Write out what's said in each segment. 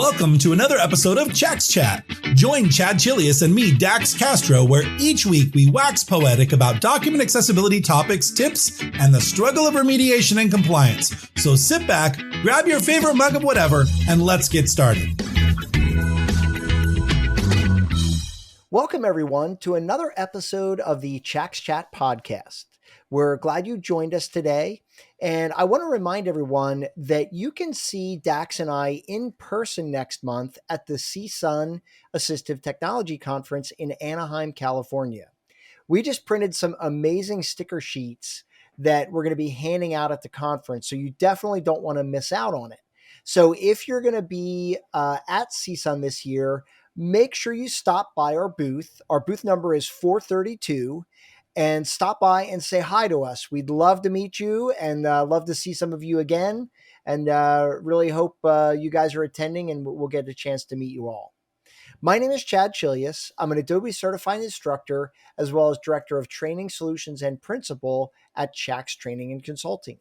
Welcome to another episode of Chax Chat. Join Chad Chelius and me, Dax Castro, where each week we wax poetic about document accessibility topics, tips, and the struggle of remediation and compliance. So sit back, grab your favorite mug of whatever, and let's get started. Welcome, everyone, to another episode of the Chax Chat podcast. We're glad you joined us today. And I want to remind everyone that you can see Dax and I in person next month at the CSUN Assistive Technology Conference in Anaheim, California. We just printed some amazing sticker sheets that we're going to be handing out at the conference. So you definitely don't want to miss out on it. So if you're going to be at CSUN this year, make sure you stop by our booth. Our booth number is 432. And stop by and say hi to us. We'd love to meet you and love to see some of you again. And really hope you guys are attending and we'll get a chance to meet you all. My name is Chad Chelius. I'm an Adobe certified instructor, as well as director of training solutions and principal at Chax Training and Consulting.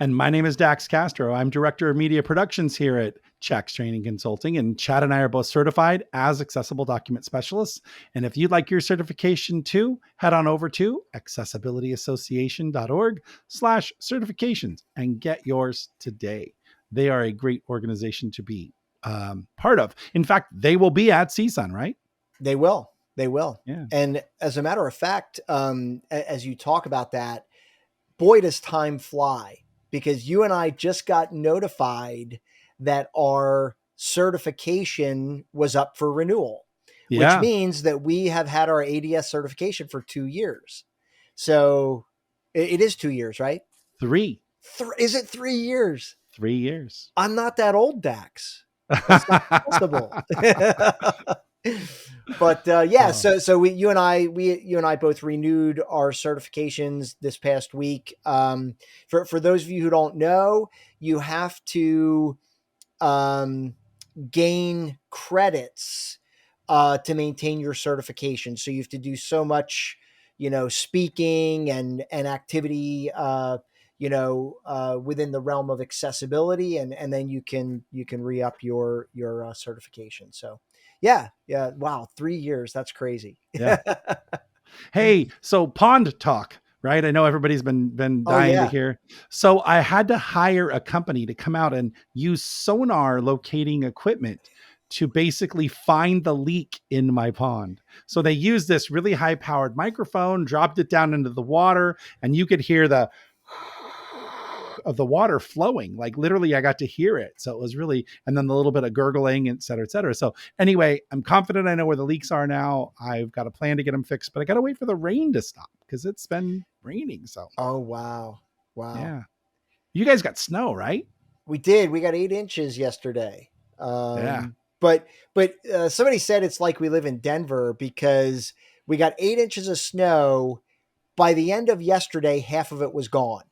And my name is Dax Castro. I'm director of media productions here at Chax Training Consulting. And Chad and I are both certified as accessible document specialists. And if you'd like your certification too, head on over to accessibilityassociation.org/certifications and get yours today. They are a great organization to be part of. In fact, they will be at CSUN, right? They will. They will. Yeah. And as a matter of fact, as you talk about that, boy, does time fly, because you and I just got notified that our certification was up for renewal, which means that we have had our ADS certification for 2 years. So it is 2 years, right? Three. Is it 3 years? 3 years. I'm not that old, Dax. That's not possible. But so you and I both renewed our certifications this past week. For those of you who don't know, you have to gain credits to maintain your certification. So you have to do so much, speaking and activity, within the realm of accessibility, and then you can re-up your certification. So. Yeah. Wow. 3 years. That's crazy. Yeah. Hey, so pond talk, right? I know everybody's been dying to hear. So I had to hire a company to come out and use sonar locating equipment to basically find the leak in my pond. So they used this really high powered microphone, dropped it down into the water, and you could hear the of the water flowing. Like literally I got to hear it. So it was really, and then the little bit of gurgling, et cetera, et cetera. So anyway, I'm confident I know where the leaks are now. I've got a plan to get them fixed, but I got to wait for the rain to stop because it's been raining. So. Oh, wow. Yeah. You guys got snow, right? We did. We got 8 inches yesterday. But somebody said it's like we live in Denver because we got 8 inches of snow. By the end of yesterday, half of it was gone.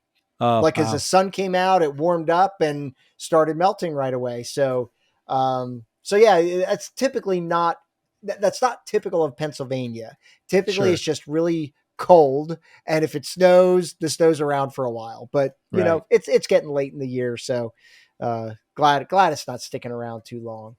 As the sun came out, it warmed up and started melting right away. So that's typically that's not typical of Pennsylvania. Typically it's just really cold. And if it snows, the snow's around for a while, but it's getting late in the year. So, glad it's not sticking around too long.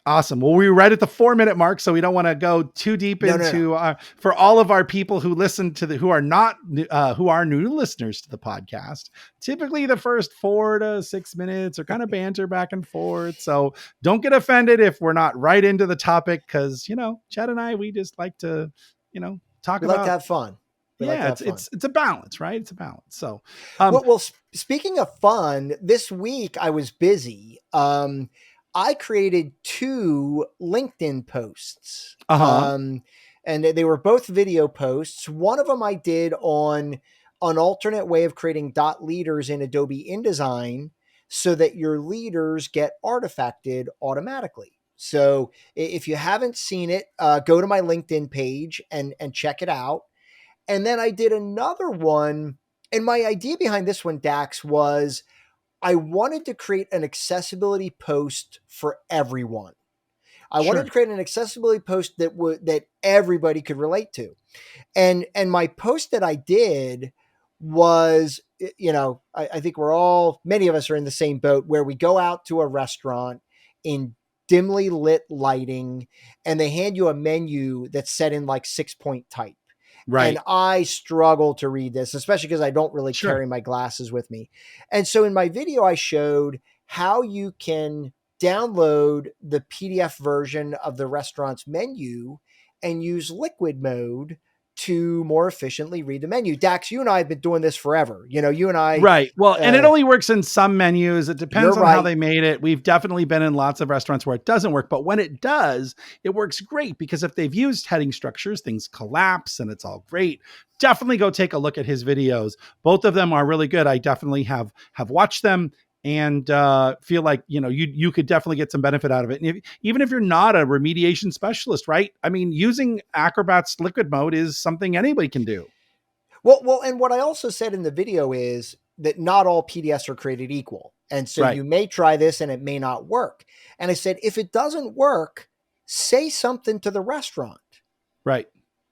Awesome. Well, we're right at the 4-minute mark, so we don't want to go too deep into for all of our people who listen to who are new listeners to the podcast. Typically the first 4 to 6 minutes are kind of banter back and forth. So don't get offended if we're not right into the topic. Cause Chad and I, we just like to, talk about, like to have fun. It's a balance, right? It's a balance. So, speaking of fun, this week I was busy. I created 2 LinkedIn posts, and they were both video posts. One of them I did on an alternate way of creating dot leaders in Adobe InDesign so that your leaders get artifacted automatically. So if you haven't seen it, go to my LinkedIn page and check it out. And then I did another one, and my idea behind this one, Dax, was I wanted to create an accessibility post for everyone. I wanted to create an accessibility post that everybody could relate to. And my post that I did was, I think many of us are in the same boat where we go out to a restaurant in dimly lit lighting, and they hand you a menu that's set in like 6-point type. Right. And I struggle to read this, especially because I don't really Sure. carry my glasses with me. And so in my video, I showed how you can download the PDF version of the restaurant's menu and use liquid mode to more efficiently read the menu. Dax, you and I have been doing this forever. You and I. Right. Well, and it only works in some menus. It depends on how they made it. We've definitely been in lots of restaurants where it doesn't work, but when it does, it works great because if they've used heading structures, things collapse and it's all great. Definitely go take a look at his videos. Both of them are really good. I definitely have watched them and feel like, you could definitely get some benefit out of it. And even if you're not a remediation specialist, right? I mean, using Acrobat's liquid mode is something anybody can do. Well, and what I also said in the video is that not all PDFs are created equal. And so you may try this and it may not work. And I said, if it doesn't work, say something to the restaurant. Right.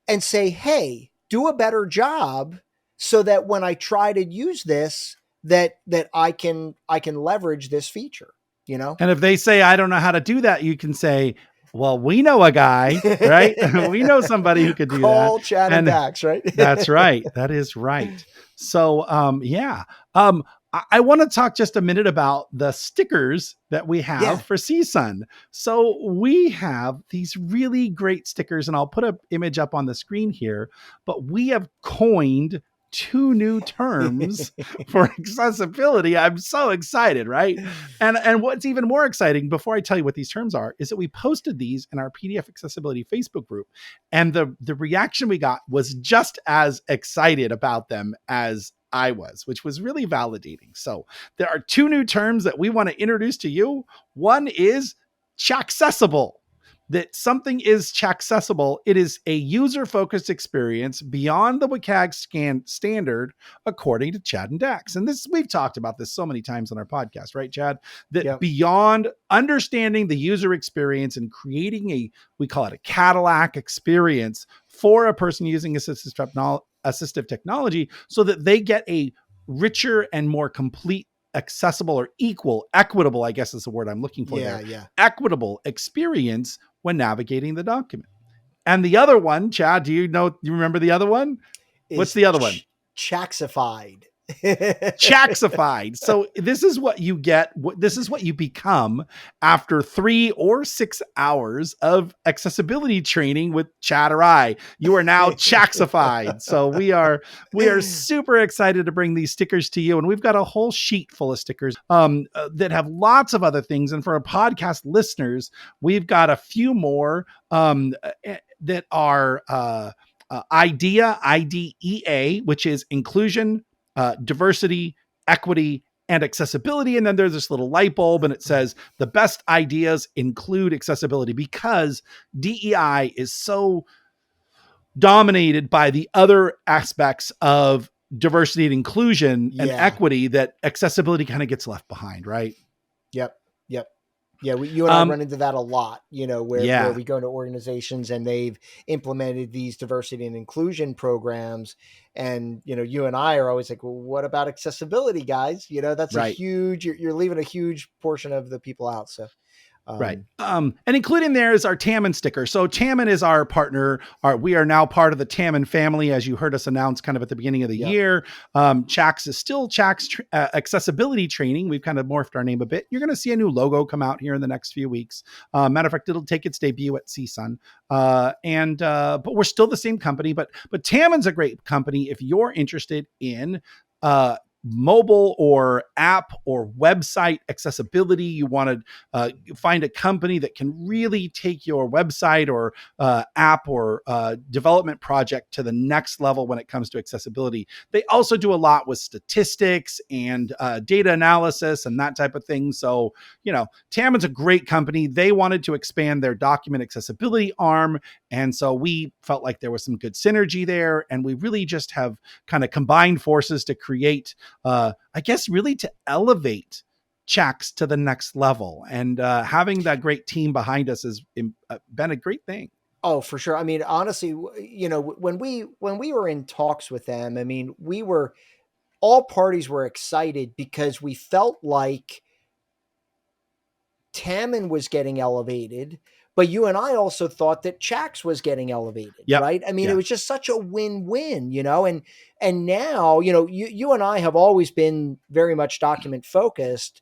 And say, hey, do a better job so that when I try to use this, that I can leverage this feature, And if they say, I don't know how to do that, you can say, well, we know a guy, right? We know somebody who could do that. Call Chad and Dax, right? That's right. That is right. So, I want to talk just a minute about the stickers that we have for CSUN. So we have these really great stickers, and I'll put an image up on the screen here, but we have coined 2 new terms for accessibility. I'm so excited, right? And what's even more exciting, before I tell you what these terms are, is that we posted these in our PDF accessibility Facebook group, and the reaction we got was just as excited about them as I was, which was really validating. So there are 2 new terms that we want to introduce to you. One is Chax-essible. That something is Chax-essible. It is a user-focused experience beyond the WCAG standard, according to Chad and Dax. And this, we've talked about this so many times on our podcast, right, Chad? That beyond understanding the user experience and creating we call it a Cadillac experience for a person using assistive technology so that they get a richer and more complete, accessible, or equitable, I guess is the word I'm looking for there. Equitable experience when navigating the document. And the other one, Chad, do you remember the other one? What's the other one? Chax-ified. Chax-ified. So this is what you get. This is what you become after 3 or 6 hours of accessibility training with Chad or I. You are now Chax-ified. So we are super excited to bring these stickers to you. And we've got a whole sheet full of stickers that have lots of other things. And for our podcast listeners, we've got a few more that are IDEA, which is inclusion, diversity, equity, and accessibility. And then there's this little light bulb and it says the best ideas include accessibility, because DEI is so dominated by the other aspects of diversity and inclusion and equity that accessibility kind of gets left behind, right? Yep. Yeah, you and I run into that a lot, where we go into organizations and they've implemented these diversity and inclusion programs. And, you and I are always like, well, what about accessibility, guys? That's a huge, you're leaving a huge portion of the people out. So. Right. And including there is our Tamman sticker. So Tamman is our partner. We are now part of the Tamman family, as you heard us announce kind of at the beginning of the year. Chax is still Chax accessibility training. We've kind of morphed our name a bit. You're going to see a new logo come out here in the next few weeks. Matter of fact, it'll take its debut at CSUN. But we're still the same company. But Tamman's a great company if you're interested in mobile or app or website accessibility. You want to find a company that can really take your website or app or development project to the next level when it comes to accessibility. They also do a lot with statistics and data analysis and that type of thing. So, Tamman's a great company. They wanted to expand their document accessibility arm. And so we felt like there was some good synergy there. And we really just have kind of combined forces to create I guess really to elevate Chax to the next level, and having that great team behind us has been a great thing. Oh, for sure. I mean, honestly, when we were in talks with them, I mean, all parties were excited because we felt like Tamman was getting elevated, but you and I also thought that Chax was getting elevated, Yep. right? I mean, Yeah. it was just such a win-win, and now, you and I have always been very much document focused,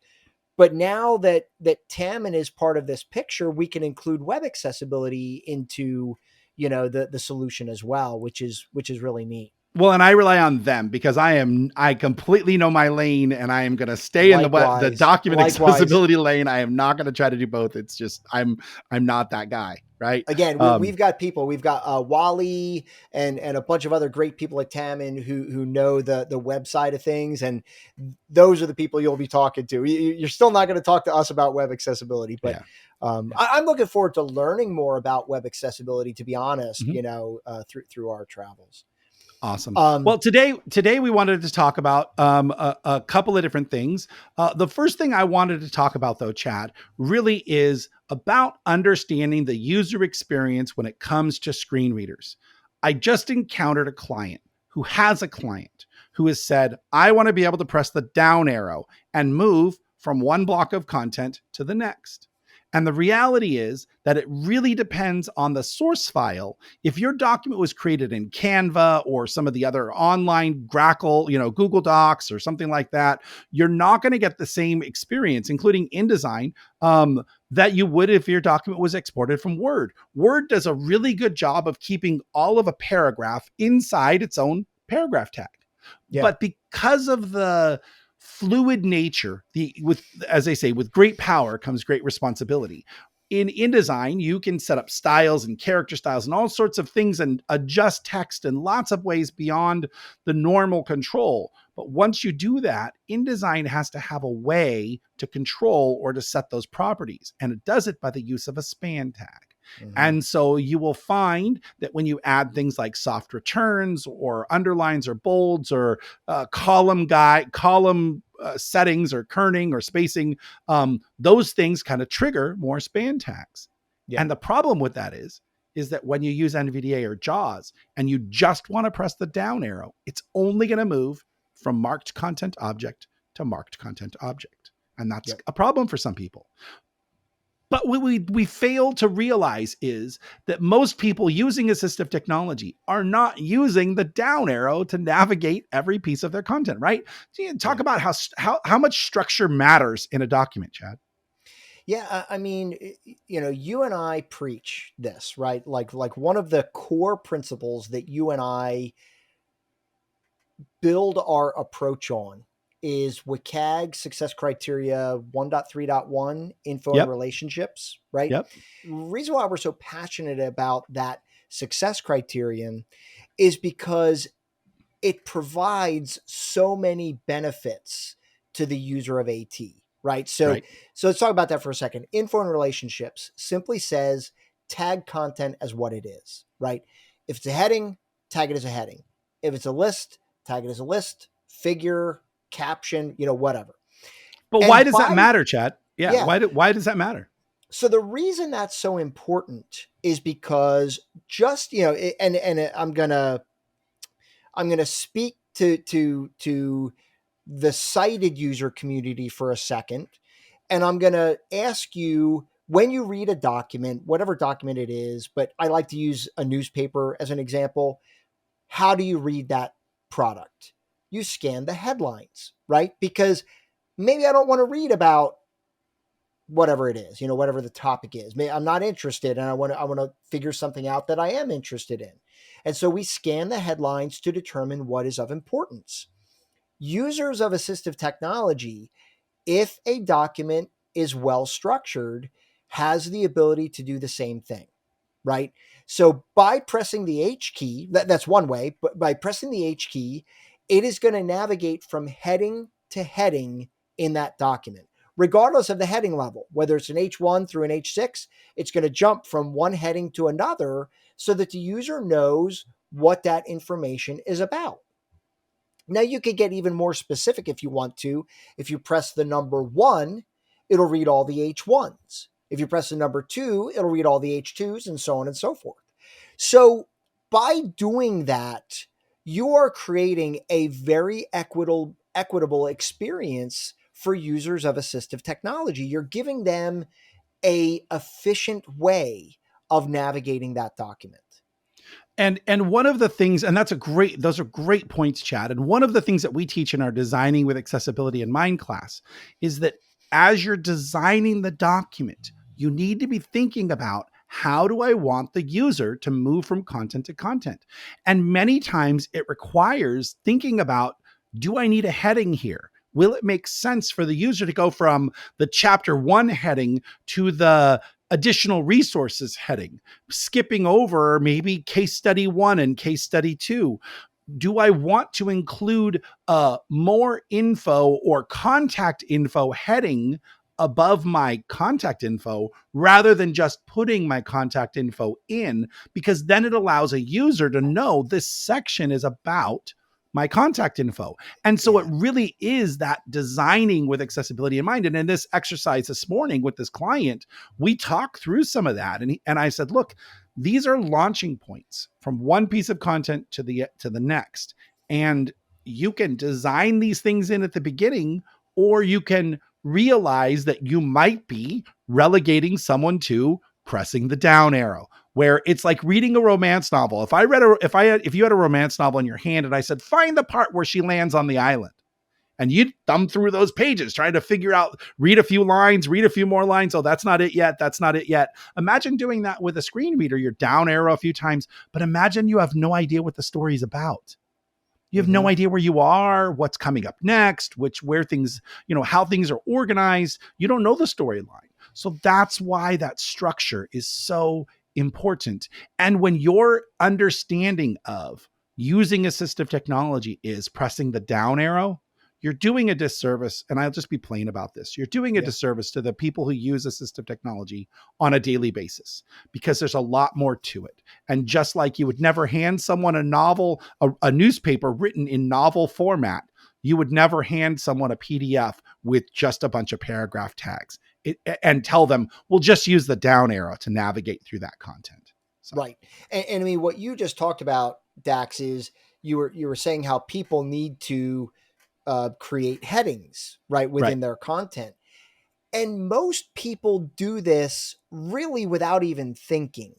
but now that Tamman is part of this picture, we can include web accessibility into, the solution as well, which is really neat. Well, and I rely on them because I completely know my lane, and I am going to stay in the document accessibility lane. I am not going to try to do both. It's just, I'm not that guy. Right. Again, we've got people, we've got Wally and a bunch of other great people at Tamman who know the website of things. And those are the people you'll be talking to. You're still not going to talk to us about web accessibility, but I'm looking forward to learning more about web accessibility, to be honest, through our travels. Awesome. Well, today we wanted to talk about a couple of different things. The first thing I wanted to talk about, though, Chad, really is about understanding the user experience when it comes to screen readers. I just encountered a client who has said, I want to be able to press the down arrow and move from one block of content to the next. And the reality is that it really depends on the source file. If your document was created in Canva or some of the other online Grackle, Google Docs or something like that, you're not going to get the same experience, including InDesign, that you would if your document was exported from Word. Word does a really good job of keeping all of a paragraph inside its own paragraph tag. Yeah. But because of the fluid nature, as they say, with great power comes great responsibility. In InDesign, you can set up styles and character styles and all sorts of things and adjust text in lots of ways beyond the normal control. But once you do that, InDesign has to have a way to control or to set those properties. And it does it by the use of a span tag. Mm-hmm. And so you will find that when you add things like soft returns or underlines or bolds or column settings or kerning or spacing, those things kind of trigger more span tags. Yeah. And the problem with that is that when you use NVDA or JAWS and you just want to press the down arrow, it's only going to move from marked content object to marked content object. And that's a problem for some people. But what we fail to realize is that most people using assistive technology are not using the down arrow to navigate every piece of their content, right? Talk about how much structure matters in a document, Chad. Yeah, I mean, you and I preach this, right? Like one of the core principles that you and I build our approach on is WCAG success criteria 1.3.1 info and relationships, right? Yep. The reason why we're so passionate about that success criterion is because it provides so many benefits to the user of AT, right? So let's talk about that for a second. Info and relationships simply says tag content as what it is, right? If it's a heading, tag it as a heading. If it's a list, tag it as a list, figure, caption, whatever. But why does that matter, Chad? Yeah. Why does that matter? So the reason that's so important is because just, and I'm going to speak to the cited user community for a second. And I'm going to ask you, when you read a document, whatever document it is, but I like to use a newspaper as an example. How do you read that product? You scan the headlines, right? Because maybe I don't want to read about whatever it is, whatever the topic is. Maybe I'm not interested and I want to figure something out that I am interested in. And so we scan the headlines to determine what is of importance. Users of assistive technology, if a document is well structured, has the ability to do the same thing, right? So by pressing the H key, that's one way, but by pressing the H key, it is going to navigate from heading to heading in that document, regardless of the heading level. Whether it's an H1 through an H6, it's going to jump from one heading to another so that the user knows what that information is about. Now you could get even more specific if you want to. If you press the number 1, it'll read all the H1s. If you press the number 2, it'll read all the H2s and so on and so forth. So by doing that, you are creating a very equitable experience for users of assistive technology. You're giving them a efficient way of navigating that document. And one of the things, and those are great points, Chad. And one of the things that we teach in our Designing with Accessibility in Mind class is that as you're designing the document, you need to be thinking about, how do I want the user to move from content to content? And many times it requires thinking about, do I need a heading here? Will it make sense for the user to go from the chapter 1 heading to the additional resources heading, skipping over maybe case study 1 and case study 2? Do I want to include more info or contact info heading above my contact info rather than just putting my contact info in? Because then it allows a user to know this section is about my contact info. And so it really is that designing with accessibility in mind. And in this exercise this morning with this client, we talked through some of that. And I said, look, these are launching points from one piece of content to the next. And you can design these things in at the beginning, or you can realize that you might be relegating someone to pressing the down arrow, where it's like reading a romance novel. If you had a romance novel in your hand and I said, find the part where she lands on the island, and you'd thumb through those pages trying to figure out, read a few lines, read a few more lines. Oh, that's not it yet. That's not it yet. Imagine doing that with a screen reader. You're down arrow a few times, but imagine you have no idea what the story is about. You have no idea where you are, what's coming up next, where things, how things are organized. You don't know the storyline. So that's why that structure is so important. And when your understanding of using assistive technology is pressing the down arrow, you're doing a disservice. And I'll just be plain about this. You're doing a disservice to the people who use assistive technology on a daily basis, because there's a lot more to it. And just like you would never hand someone a novel, a newspaper written in novel format, you would never hand someone a PDF with just a bunch of paragraph tags and tell them, we'll just use the down arrow to navigate through that content. So. Right. And I mean, what you just talked about, Dax, is you were saying how people need to create headings within their content. And most people do this really without even thinking,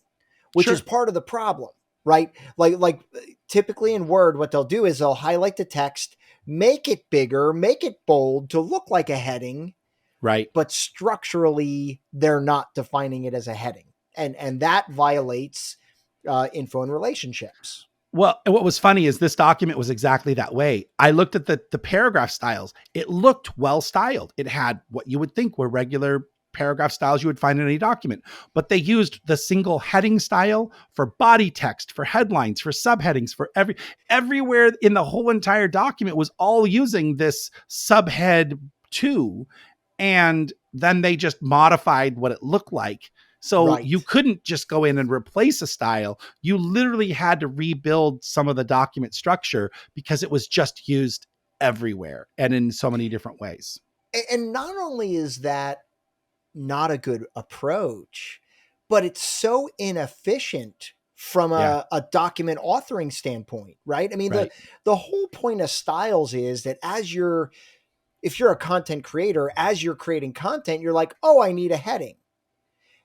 which is part of the problem, right? Like typically in Word, what they'll do is they'll highlight the text, make it bigger, make it bold to look like a heading, right? But structurally, they're not defining it as a heading. And that violates info and relationships. Well, and what was funny is this document was exactly that way. I looked at the paragraph styles. It looked well styled. It had what you would think were regular paragraph styles you would find in any document, but they used the single heading style for body text, for headlines, for subheadings, for everywhere in the whole entire document was all using this subhead 2. And then they just modified what it looked like. So you couldn't just go in and replace a style. You literally had to rebuild some of the document structure because it was just used everywhere and in so many different ways. And not only is that not a good approach, but it's so inefficient from a document authoring standpoint, right? I mean, the whole point of styles is that if you're a content creator, as you're creating content, you're like, oh, I need a heading.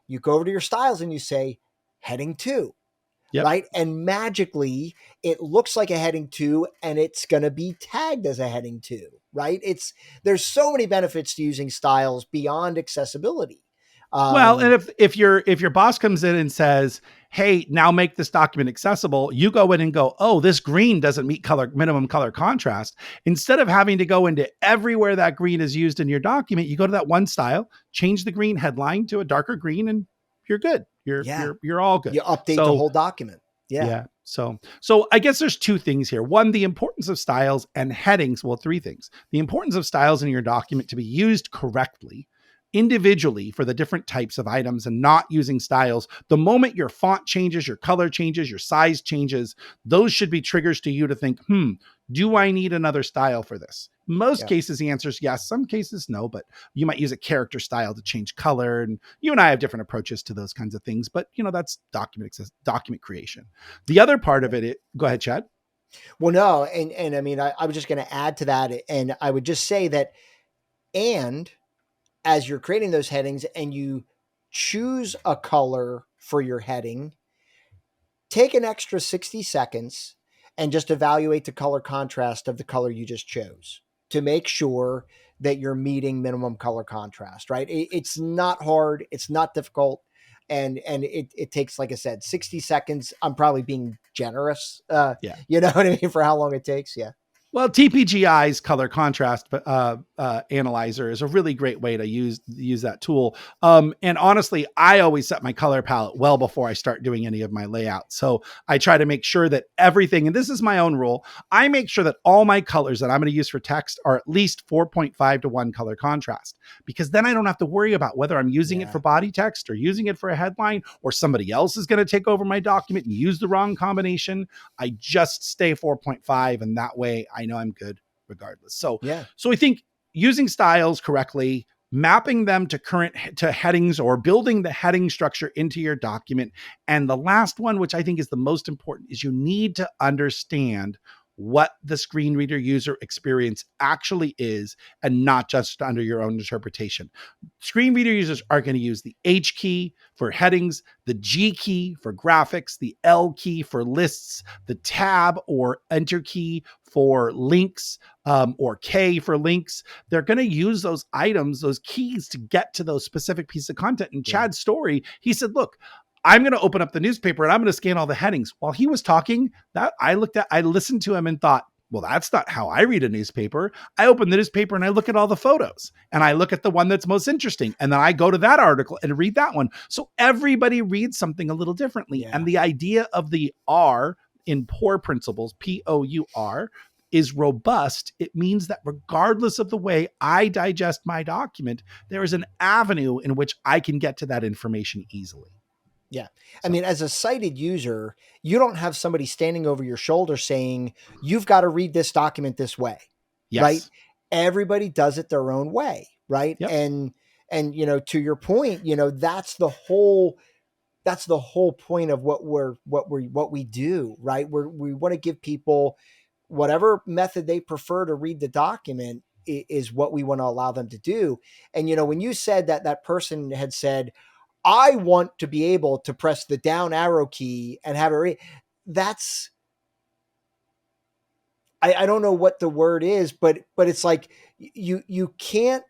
You go over to your styles and you say heading 2, right? And magically it looks like a heading 2 and it's going to be tagged as a heading 2, right? There's so many benefits to using styles beyond accessibility. Well, and if your boss comes in and says, hey, now make this document accessible, you go in and go, oh, this green doesn't meet minimum color contrast. Instead of having to go into everywhere that green is used in your document, you go to that one style, change the green headline to a darker green, and you're good. You're all good. You update the whole document. Yeah. So I guess there's 2 things here. One, the importance of styles and headings. Well, 3 things. The importance of styles in your document to be used correctly, individually for the different types of items, and not using styles. The moment your font changes, your color changes, your size changes, those should be triggers to you to think, do I need another style for this? Most cases, the answer is yes. Some cases, no, but you might use a character style to change color. And you and I have different approaches to those kinds of things, but that's document creation. The other part of it, go ahead, Chad. Well, no. And I mean, I was just going to add to that. And I would just say that And as you're creating those headings and you choose a color for your heading, take an extra 60 seconds and just evaluate the color contrast of the color you just chose to make sure that you're meeting minimum color contrast, right? It's not hard. It's not difficult. And it takes, like I said, 60 seconds. I'm probably being generous. Yeah. You know what I mean? For how long it takes. Yeah. Well, TPGI's color contrast analyzer is a really great way to use that tool. And honestly, I always set my color palette well before I start doing any of my layout. So I try to make sure that everything, and this is my own rule, I make sure that all my colors that I'm going to use for text are at least 4.5 to 1 color contrast, because then I don't have to worry about whether I'm using it for body text or using it for a headline, or somebody else is going to take over my document and use the wrong combination. I just stay 4.5, and that way I know I'm good regardless. So I think using styles correctly, mapping them to headings, or building the heading structure into your document. And the last one, which I think is the most important, is you need to understand what the screen reader user experience actually is, and not just under your own interpretation. Screen reader users are going to use the H key for headings, the G key for graphics, the L key for lists, the tab or enter key for links, or K for links. They're going to use those items, those keys, to get to those specific pieces of content. In Chad's story, he said, look, I'm going to open up the newspaper and I'm going to scan all the headings. While he was talking, I listened to him and thought, well, that's not how I read a newspaper. I open the newspaper and I look at all the photos and I look at the one that's most interesting. And then I go to that article and read that one. So everybody reads something a little differently. Yeah. And the idea of the R in POUR principles, POUR, is robust. It means that regardless of the way I digest my document, there is an avenue in which I can get to that information easily. Yeah. I mean, as a sighted user, you don't have somebody standing over your shoulder saying, you've got to read this document this way. Yes. Right. Everybody does it their own way. Right. Yep. And, you know, to your point, you know, that's the whole point of what we do. Right. We want to give people whatever method they prefer to read the document is what we want to allow them to do. And, you know, when you said that person had said, I want to be able to press the down arrow key and have it that's, I don't know what the word is, but it's like you can't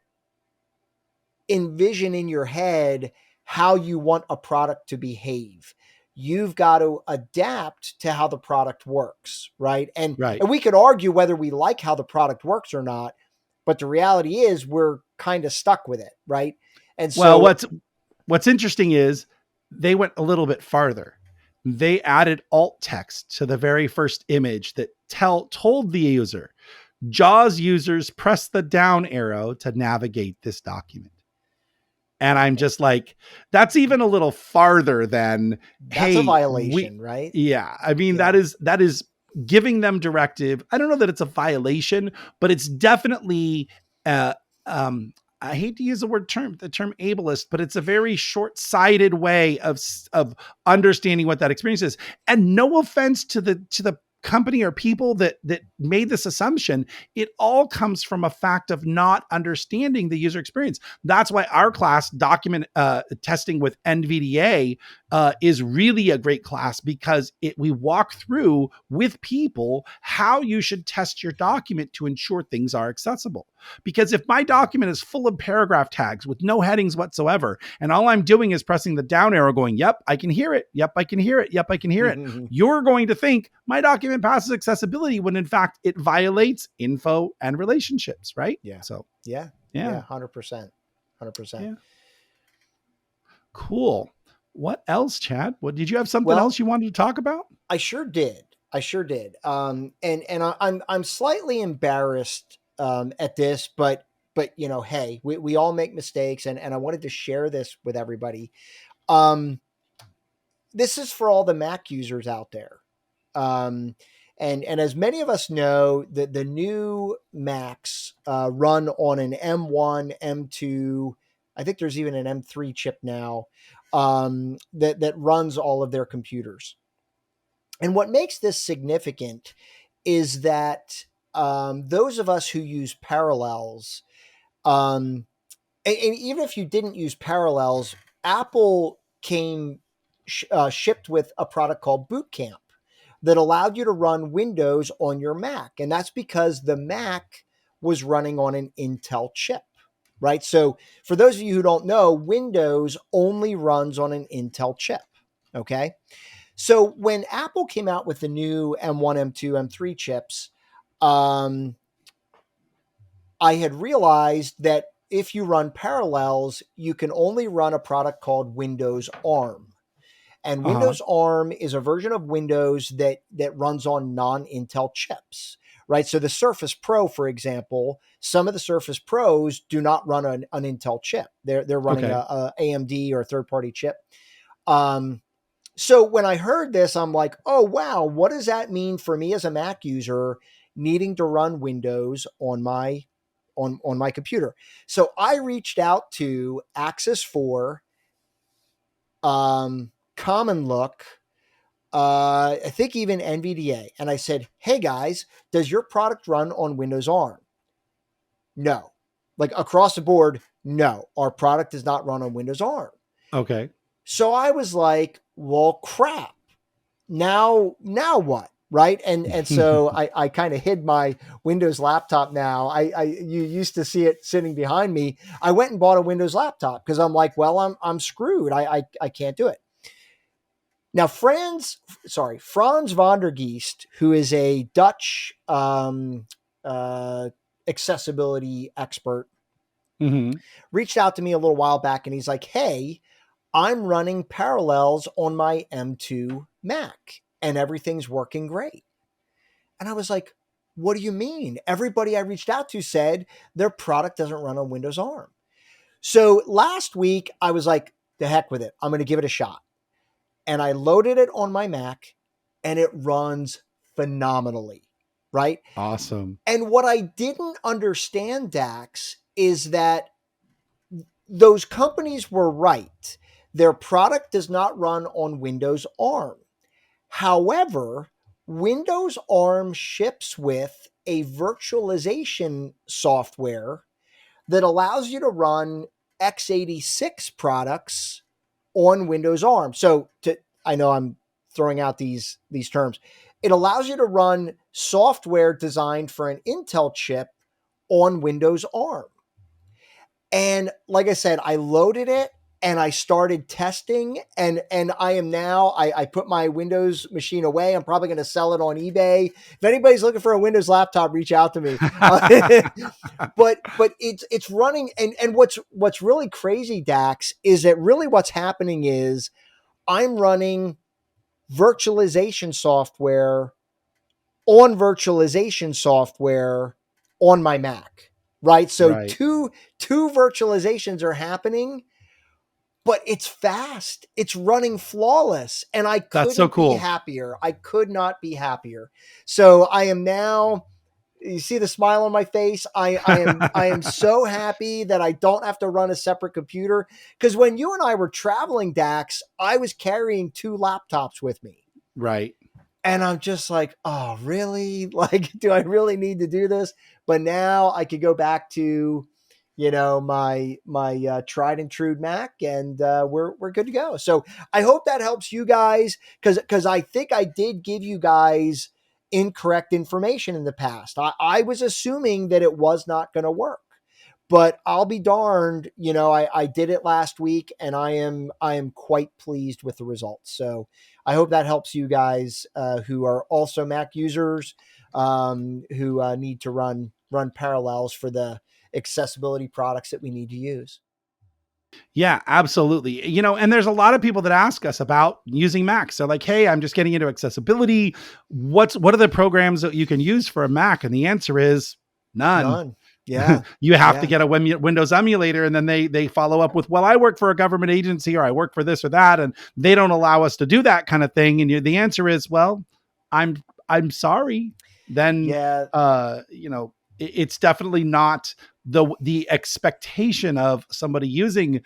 envision in your head how you want a product to behave. You've got to adapt to how the product works. Right. And we could argue whether we like how the product works or not, but the reality is we're kind of stuck with it. Right. And so what's interesting is they went a little bit farther. They added alt text to the very first image that told the user, JAWS users press the down arrow to navigate this document. And I'm just like, that's even a little farther than, that's a violation, right? Yeah. I mean, that is giving them directive. I don't know that it's a violation, but it's definitely, I hate to use the term ableist, but it's a very short-sighted way of understanding what that experience is. And no offense to the company or people that made this assumption, it all comes from a fact of not understanding the user experience. That's why our class, document testing with NVDA, is really a great class, because we walk through with people how you should test your document to ensure things are accessible. Because if my document is full of paragraph tags with no headings whatsoever, and all I'm doing is pressing the down arrow going, yep, I can hear it. Yep, I can hear it. Yep, I can hear it. You're going to think my document passes accessibility when in fact it violates info and relationships, right? Yeah. So, yeah, 100%. 100%. Yeah. Cool. What else, Chad? Did you have something else you wanted to talk about? I sure did. And I'm slightly embarrassed at this, but you know, hey, we all make mistakes, and I wanted to share this with everybody. This is for all the Mac users out there. And as many of us know, the new Macs run on an M1, M2, I think there's even an M3 chip now that runs all of their computers. And what makes this significant is that those of us who use Parallels And even if you didn't use Parallels, Apple shipped with a product called Boot Camp that allowed you to run Windows on your Mac. And that's because the Mac was running on an Intel chip, right? So for those of you who don't know, Windows only runs on an Intel chip, okay? So when Apple came out with the new M1, M2, M3 chips, I had realized that if you run Parallels, you can only run a product called Windows ARM. And Windows ARM is a version of Windows that runs on non-Intel chips, right? So the Surface Pro, for example, some of the Surface Pros do not run an Intel chip. They're running a AMD or a third-party chip. So when I heard this, I'm like, oh, wow, what does that mean for me as a Mac user needing to run Windows on my computer? So I reached out to Axis 4, Common Look, I think even NVDA. And I said, hey guys, does your product run on Windows ARM? No. Like across the board, no. Our product does not run on Windows ARM. Okay. So I was like, well, crap. Now what? Right. And so I kind of hid my Windows laptop now. You used to see it sitting behind me. I went and bought a Windows laptop because I'm like, well, I'm screwed. I can't do it. Now, Frans van der Geest, who is a Dutch accessibility expert, reached out to me a little while back and he's like, hey, I'm running Parallels on my M2 Mac and everything's working great. And I was like, what do you mean? Everybody I reached out to said their product doesn't run on Windows ARM. So last week I was like, the heck with it. I'm going to give it a shot. And I loaded it on my Mac and it runs phenomenally, right? Awesome. And what I didn't understand, Dax, is that those companies were right. Their product does not run on Windows ARM. However, Windows ARM ships with a virtualization software that allows you to run x86 products on Windows ARM. So I know I'm throwing out these terms. It allows you to run software designed for an Intel chip on Windows ARM. And like I said, I loaded it and I started testing and I am now, I put my Windows machine away. I'm probably going to sell it on eBay. If anybody's looking for a Windows laptop, reach out to me. But it's running. And what's really crazy, Dax, is that really what's happening is I'm running virtualization software on virtualization software on my Mac, right? So two virtualizations are happening, but it's fast. It's running flawless. And I couldn't be happier. I could not be happier. So I am now, you see the smile on my face. I am so happy that I don't have to run a separate computer. Because when you and I were traveling, Dax, I was carrying 2 laptops with me. Right. And I'm just like, oh, really? Like, do I really need to do this? But now I could go back to, my tried and true Mac, and we're good to go. So I hope that helps you guys, because I think I did give you guys incorrect information in the past. I was assuming that it was not going to work, but I'll be darned. I did it last week, and I am quite pleased with the results. So I hope that helps you guys who are also Mac users who need to run Parallels for the accessibility products that we need to use. Yeah, absolutely. And there's a lot of people that ask us about using Macs. They're like, hey, I'm just getting into accessibility. What are the programs that you can use for a Mac? And the answer is none. Yeah. You have to get a Windows emulator, and then they follow up with, well, I work for a government agency, or I work for this or that, and they don't allow us to do that kind of thing. And the answer is, well, I'm sorry. Then, it's definitely not the expectation of somebody using,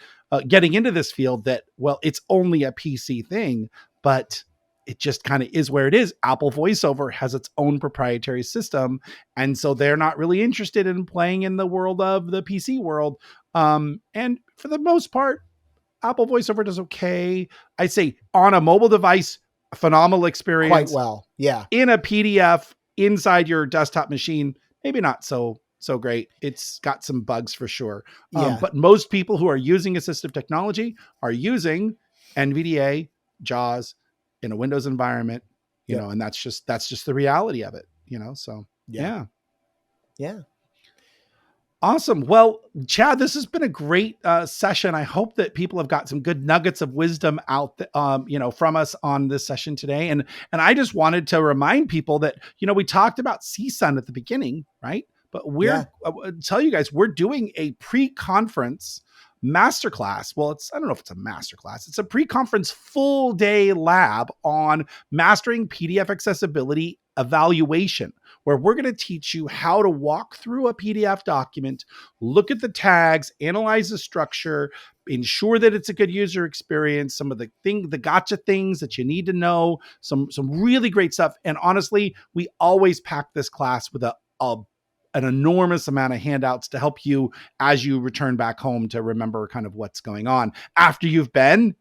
getting into this field that, well, it's only a PC thing, but it just kind of is where it is. Apple VoiceOver has its own proprietary system. And so they're not really interested in playing in the world of the PC world. And for the most part, Apple VoiceOver does okay. I'd say on a mobile device, a phenomenal experience. Quite well. Yeah. In a PDF inside your desktop machine, maybe not so great. It's got some bugs for sure. But most people who are using assistive technology are using NVDA, JAWS in a Windows environment, you know, and that's just the reality of it, you know? So yeah. Awesome. Well, Chad, this has been a great session. I hope that people have got some good nuggets of wisdom out, from us on this session today. And I just wanted to remind people that, we talked about CSUN at the beginning, right? But tell you guys, we're doing a pre-conference masterclass. Well, I don't know if it's a masterclass. It's a pre-conference full day lab on mastering PDF accessibility evaluation, where we're going to teach you how to walk through a PDF document, look at the tags, analyze the structure, ensure that it's a good user experience, some of the gotcha things that you need to know, some really great stuff. And honestly, we always pack this class with an enormous amount of handouts to help you as you return back home to remember kind of what's going on after you've been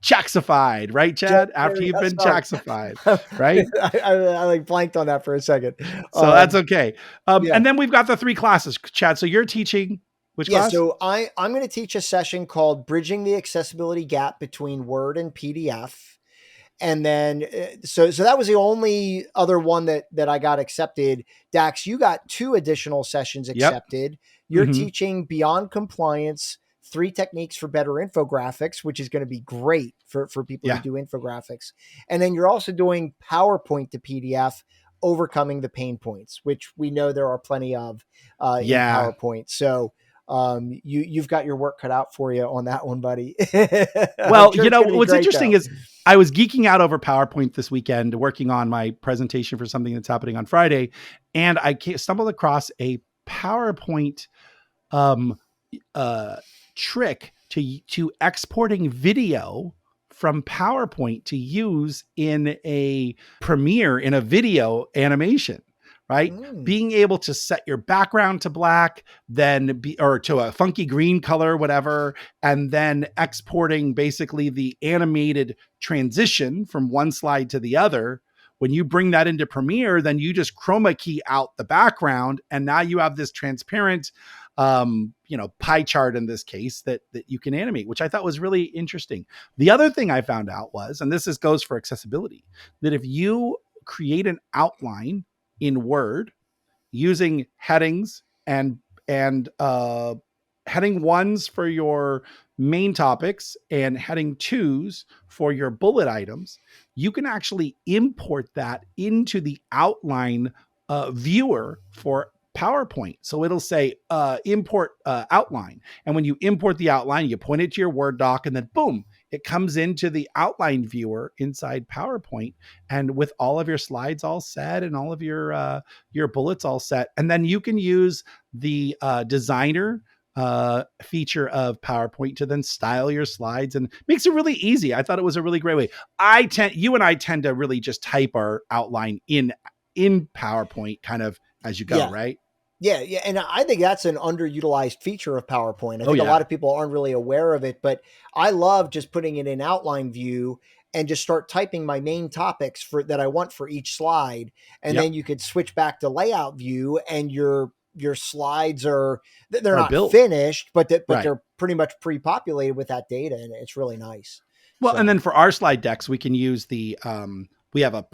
Chax-ified, right, Chad? After you've been Chax-ified, right? I like blanked on that for a second. So that's okay. And then we've got the 3 classes, Chad. So you're teaching which class? So I'm going to teach a session called Bridging the Accessibility Gap Between Word and PDF. And then, so that was the only other one that I got accepted. Dax, you got 2 additional sessions accepted. Yep. You're teaching Beyond Compliance, 3 techniques for better infographics, which is going to be great for people who do infographics. And then you're also doing PowerPoint to PDF, overcoming the pain points, which we know there are plenty of in PowerPoint. So you've got your work cut out for you on that one, buddy. Well, what's interesting is I was geeking out over PowerPoint this weekend, working on my presentation for something that's happening on Friday. And I stumbled across a PowerPoint trick to exporting video from PowerPoint to use in a Premiere in a video animation. Right? Being able to set your background to black, or to a funky green color, whatever, and then exporting basically the animated transition from one slide to the other. When you bring that into Premiere, then you just chroma key out the background, and now you have this transparent, pie chart in this case that you can animate, which I thought was really interesting. The other thing I found out was, and this goes for accessibility, that if you create an outline in Word using headings and heading 1s for your main topics and heading 2s for your bullet items, you can actually import that into the outline viewer for PowerPoint. So it'll say import outline. And when you import the outline, you point it to your Word doc, and then boom, it comes into the outline viewer inside PowerPoint, and with all of your slides all set and all of your bullets all set. And then you can use the designer feature of PowerPoint to then style your slides, and makes it really easy. I thought it was a really great way. You and I tend to really just type our outline in PowerPoint kind of as you go, right? Yeah. And I think that's an underutilized feature of PowerPoint. I think a lot of people aren't really aware of it, but I love just putting it in outline view and just start typing my main topics that I want for each slide. And then you could switch back to layout view, and your slides they're not built, finished, but they're pretty much pre-populated with that data. And it's really nice. Well, and then for our slide decks, we can use we have a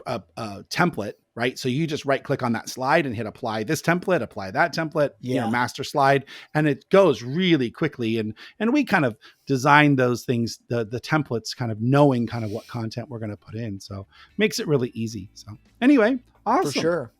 template, right? So you just right click on that slide and hit apply this template, apply that template, master slide, and it goes really quickly. And we kind of design those things, the templates, kind of knowing kind of what content we're going to put in. So makes it really easy. So anyway, awesome. For sure.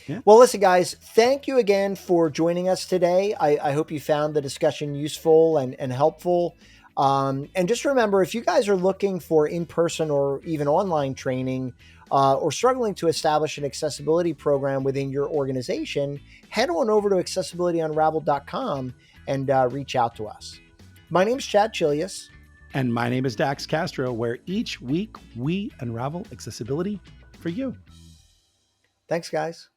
Yeah. Well, listen, guys, thank you again for joining us today. I hope you found the discussion useful and helpful. And just remember, if you guys are looking for in-person or even online training, or struggling to establish an accessibility program within your organization, head on over to accessibilityunraveled.com and reach out to us. My name is Chad Chelius. And my name is Dax Castro, where each week we unravel accessibility for you. Thanks, guys.